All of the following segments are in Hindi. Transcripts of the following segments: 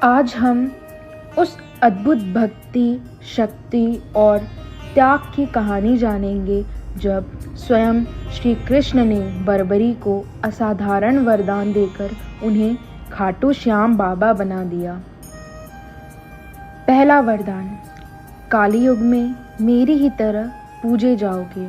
आज हम उस अद्भुत भक्ति, शक्ति और त्याग की कहानी जानेंगे जब स्वयं श्री कृष्ण ने बर्बरी को असाधारण वरदान देकर उन्हें खाटू श्याम बाबा बना दिया। पहला वरदान, काली युग में मेरी ही तरह पूजे जाओगे।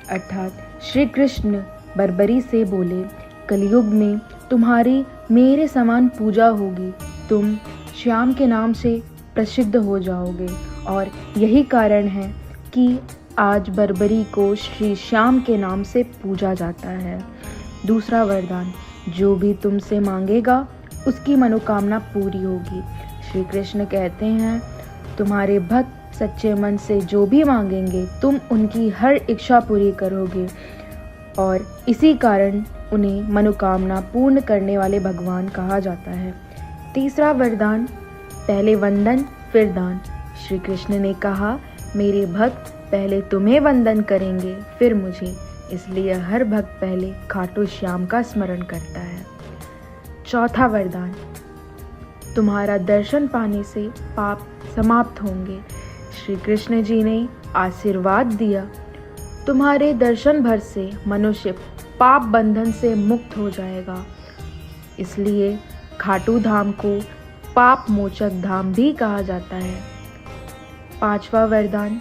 अर्थात श्री कृष्ण बर्बरी से बोले, कलयुग में तुम्हारी मेरे समान पूजा होगी, तुम श्याम के नाम से प्रसिद्ध हो जाओगे। और यही कारण है कि आज बर्बरी को श्री श्याम के नाम से पूजा जाता है। दूसरा वरदान, जो भी तुमसे मांगेगा उसकी मनोकामना पूरी होगी। श्री कृष्ण कहते हैं, तुम्हारे भक्त सच्चे मन से जो भी मांगेंगे तुम उनकी हर इच्छा पूरी करोगे, और इसी कारण उन्हें मनोकामना पूर्ण करने वाले भगवान कहा जाता है। तीसरा वरदान, पहले वंदन फिर दान। श्री कृष्ण ने कहा, मेरे भक्त पहले तुम्हें वंदन करेंगे फिर मुझे, इसलिए हर भक्त पहले खाटू श्याम का स्मरण करता है। चौथा वरदान, तुम्हारा दर्शन पाने से पाप समाप्त होंगे। श्री कृष्ण जी ने आशीर्वाद दिया, तुम्हारे दर्शन भर से मनुष्य पाप बंधन से मुक्त हो जाएगा। इसलिए खाटू धाम को पाप मोचक धाम भी कहा जाता है। पांचवा वरदान,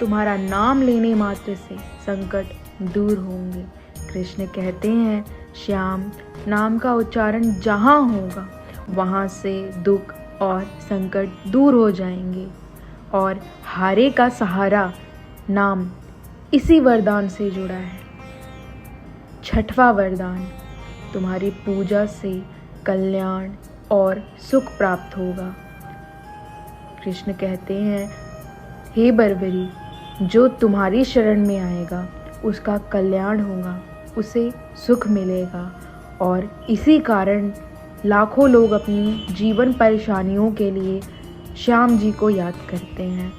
तुम्हारा नाम लेने मात्र से संकट दूर होंगे। कृष्ण कहते हैं, श्याम नाम का उच्चारण जहाँ होगा वहाँ से दुख और संकट दूर हो जाएंगे। और हारे का सहारा नाम इसी वरदान से जुड़ा है। छठवां वरदान, तुम्हारी पूजा से कल्याण और सुख प्राप्त होगा। कृष्ण कहते हैं, हे बर्बरी, जो तुम्हारी शरण में आएगा उसका कल्याण होगा, उसे सुख मिलेगा। और इसी कारण लाखों लोग अपनी जीवन परेशानियों के लिए श्याम जी को याद करते हैं।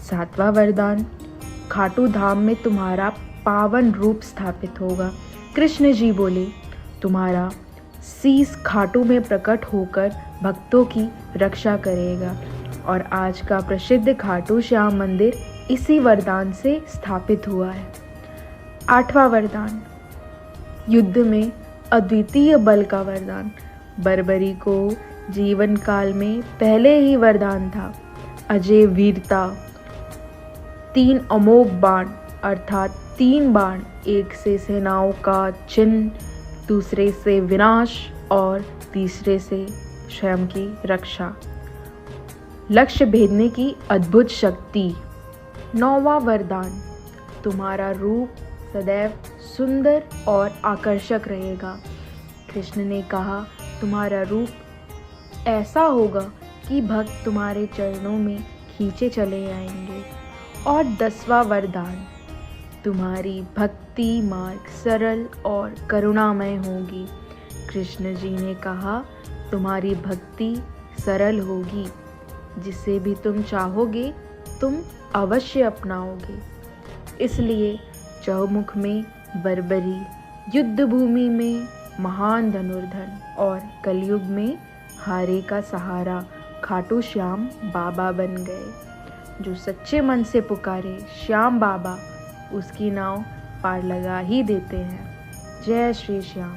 सातवां वरदान, खाटू धाम में तुम्हारा पावन रूप स्थापित होगा। कृष्ण जी बोले, तुम्हारा शीस खाटू में प्रकट होकर भक्तों की रक्षा करेगा। और आज का प्रसिद्ध खाटू श्याम मंदिर इसी वरदान से स्थापित हुआ है। आठवां वरदान, युद्ध में अद्वितीय बल का वरदान। बर्बरी को जीवन काल में पहले ही वरदान था, अजय वीरता, 3 अमोघ बाण अर्थात 3 बाण, एक से सेनाओं का चिन्ह, दूसरे से विनाश और तीसरे से स्वयं की रक्षा, लक्ष्य भेदने की अद्भुत शक्ति। 9वां वरदान, तुम्हारा रूप सदैव सुंदर और आकर्षक रहेगा। कृष्ण ने कहा, तुम्हारा रूप ऐसा होगा कि भक्त तुम्हारे चरणों में खींचे चले आएंगे। और 10वां वरदान, तुम्हारी भक्ति मार्ग सरल और करुणामय होगी। कृष्ण जी ने कहा, तुम्हारी भक्ति सरल होगी, जिसे भी तुम चाहोगे तुम अवश्य अपनाओगे। इसलिए चौमुख में बर्बरी, युद्ध भूमि में महान धनुर्धर और कलयुग में हारे का सहारा खाटू श्याम बाबा बन गए। जो सच्चे मन से पुकारे श्याम बाबा, उसकी नाव पार लगा ही देते हैं। जय श्री श्याम।